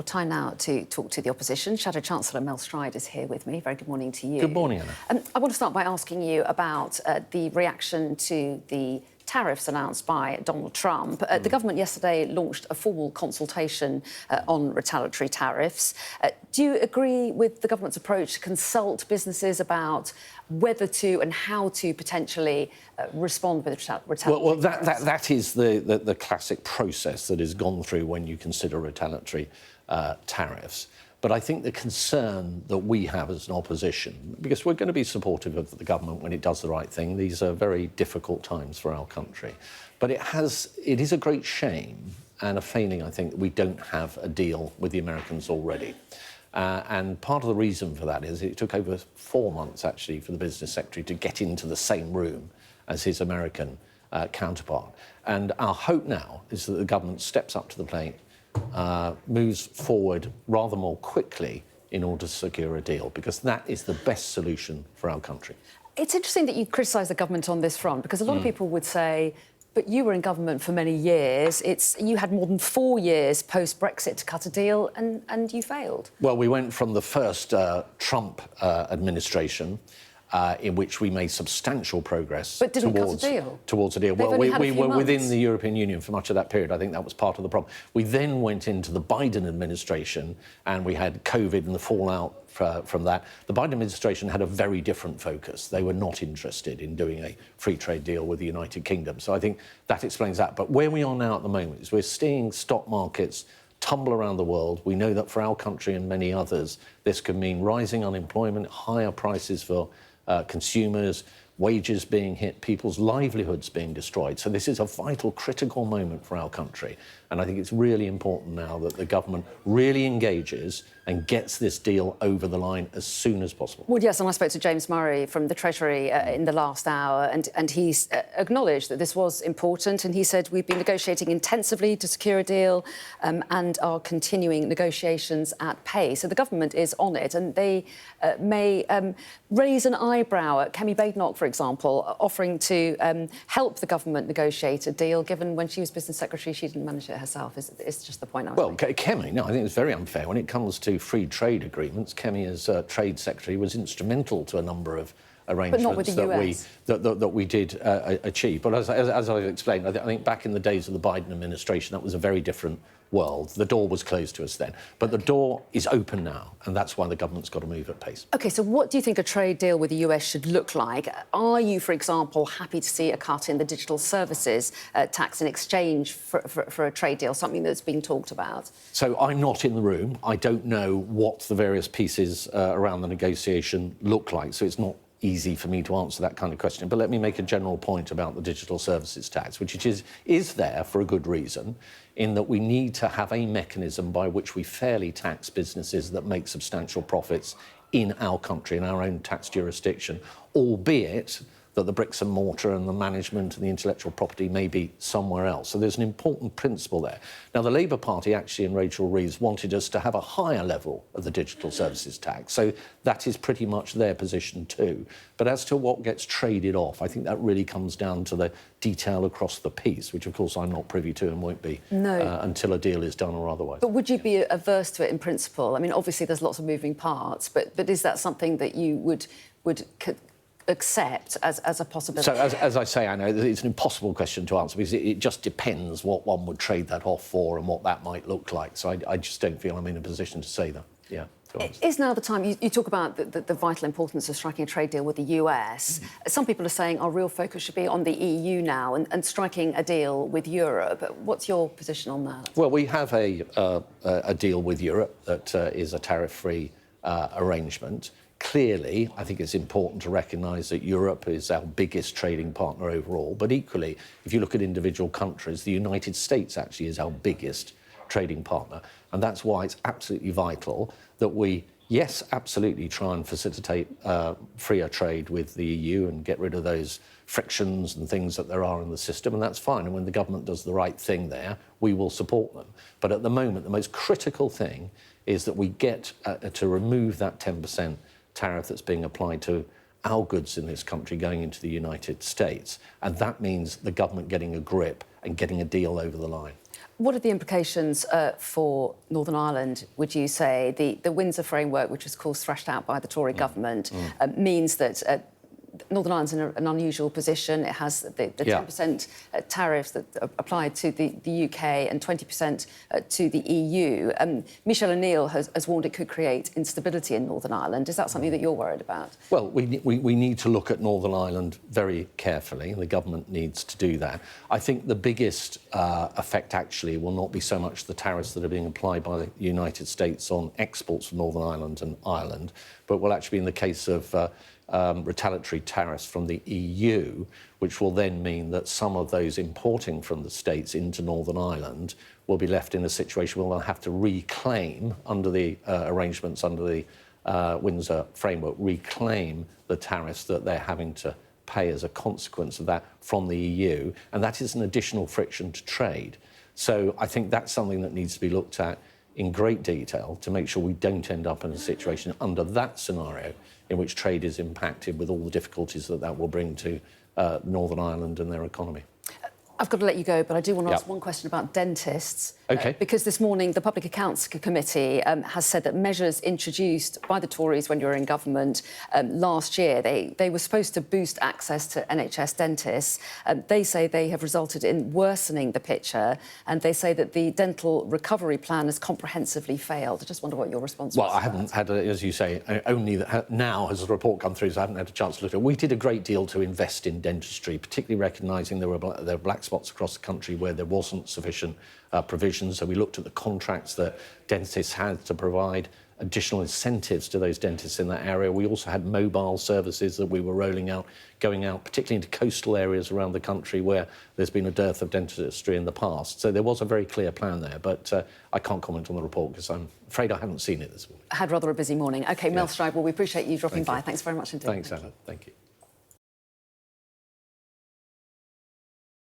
Well, time now to talk to the opposition. Shadow Chancellor Mel Stride is here with me. Very good morning to you. Good morning, Anna. I want to start by asking you about the reaction to the tariffs announced by Donald Trump. The government yesterday launched a formal consultation on retaliatory tariffs. Do you agree with the government's approach to consult businesses about whether to and how to potentially respond with retaliatory Well, tariffs? that is the classic process that is gone through when you consider retaliatory tariffs. But I think the concern that we have as an opposition, because we're going to be supportive of the government when it does the right thing, these are very difficult times for our country, but it is a great shame and a failing, I think, that we don't have a deal with the Americans already. And part of the reason for that is it took over 4 months, actually, for the business secretary to get into the same room as his American counterpart. And our hope now is that the government steps up to the plate, moves forward rather more quickly in order to secure a deal, because that is the best solution for our country. It's interesting that you criticise the government on this front, because a lot of people would say, but you were in government for many years. You had more than 4 years post-Brexit to cut a deal, and you failed. Well, we went from the first Trump administration, in which we made substantial progress but didn't towards a deal. Well, we were within the European Union for much of that period. I think that was part of the problem. We then went into the Biden administration, and we had COVID and the fallout from that. The Biden administration had a very different focus. They were not interested in doing a free trade deal with the United Kingdom. So I think that explains that. But where we are now at the moment is we're seeing stock markets tumble around the world. We know that for our country and many others, this could mean rising unemployment, higher prices for consumers, wages being hit, people's livelihoods being destroyed. So this is a vital, critical moment for our country. And I think it's really important now that the government really engages and gets this deal over the line as soon as possible. Well, yes, and I spoke to James Murray from the Treasury in the last hour, and he's acknowledged that this was important, and he said we've been negotiating intensively to secure a deal and are continuing negotiations at pace. So the government is on it, and they may raise an eyebrow at Kemi Badenoch, for example, offering to help the government negotiate a deal, given when she was Business Secretary she didn't manage it herself. It's just the point I was making. Well, Kemi, no, I think it's very unfair. When it comes to free trade agreements, Kemi, as Trade Secretary, was instrumental to a number of arrangements but not with the US. that we did achieve. But as I've explained, I think back in the days of the Biden administration, that was a very different world. The door was closed to us then. But the door is open now, and that's why the government's got to move at pace. OK, so what do you think a trade deal with the US should look like? Are you, for example, happy to see a cut in the digital services tax in exchange for a trade deal, something that's being talked about? So I'm not in the room. I don't know what the various pieces around the negotiation look like, so it's not easy for me to answer that kind of question. But let me make a general point about the digital services tax, which is there for a good reason, in that we need to have a mechanism by which we fairly tax businesses that make substantial profits in our country, in our own tax jurisdiction, albeit that the bricks and mortar and the management and the intellectual property may be somewhere else. So there's an important principle there. Now, the Labour Party actually and Rachel Reeves wanted us to have a higher level of the digital services tax. So that is pretty much their position too. But as to what gets traded off, I think that really comes down to the detail across the piece, which of course I'm not privy to and won't be until a deal is done or otherwise. But would you be averse to it in principle? I mean, obviously there's lots of moving parts, but is that something that you would accept as a possibility? So, as I say, Anna, it's an impossible question to answer, because it just depends what one would trade that off for and what that might look like. So I just don't feel I'm in a position to say that. Yeah. Is now the time? You talk about the vital importance of striking a trade deal with the US. Some people are saying our real focus should be on the EU now and striking a deal with Europe. What's your position on that? Well, we have a deal with Europe that is a tariff-free arrangement. Clearly, I think it's important to recognise that Europe is our biggest trading partner overall. But equally, if you look at individual countries, the United States actually is our biggest trading partner. And that's why it's absolutely vital that we, yes, absolutely try and facilitate freer trade with the EU and get rid of those frictions and things that there are in the system. And that's fine. And when the government does the right thing there, we will support them. But at the moment, the most critical thing is that we get to remove that 10% tariff that's being applied to our goods in this country going into the United States. And that means the government getting a grip and getting a deal over the line. What are the implications for Northern Ireland, would you say? The Windsor framework, which was, of course, thrashed out by the Tory government, means that Northern Ireland's in an unusual position. It has the 10% tariffs that are applied to the UK and 20% to the EU. Michel O'Neill has warned it could create instability in Northern Ireland. Is that something that you're worried about? Well, we need to look at Northern Ireland very carefully, and the government needs to do that. I think the biggest effect, actually, will not be so much the tariffs that are being applied by the United States on exports from Northern Ireland and Ireland, but will actually be in the case of retaliatory tariffs from the EU, which will then mean that some of those importing from the States into Northern Ireland will be left in a situation where they'll have to reclaim, under the arrangements under the Windsor framework, reclaim the tariffs that they're having to pay as a consequence of that from the EU, and that is an additional friction to trade. So I think that's something that needs to be looked at in great detail to make sure we don't end up in a situation under that scenario in which trade is impacted with all the difficulties that will bring to Northern Ireland and their economy. I've got to let you go, but I do want to ask one question about dentists. OK. Because this morning the Public Accounts Committee has said that measures introduced by the Tories when you were in government last year, they were supposed to boost access to NHS dentists. They say they have resulted in worsening the picture, and they say that the dental recovery plan has comprehensively failed. I just wonder what your response was. Well, I haven't had, as you say, only now has the report come through, so I haven't had a chance to look at it. We did a great deal to invest in dentistry, particularly recognising there were black spots across the country where there wasn't sufficient provision. So we looked at the contracts that dentists had to provide additional incentives to those dentists in that area. We also had mobile services that we were rolling out, going out particularly into coastal areas around the country where there's been a dearth of dentistry in the past. So there was a very clear plan there, but I can't comment on the report because I'm afraid I haven't seen it this morning. Had rather a busy morning. OK, Mel Stride, well, we appreciate you dropping by. Thanks very much indeed. Thanks, Anna. Thank you.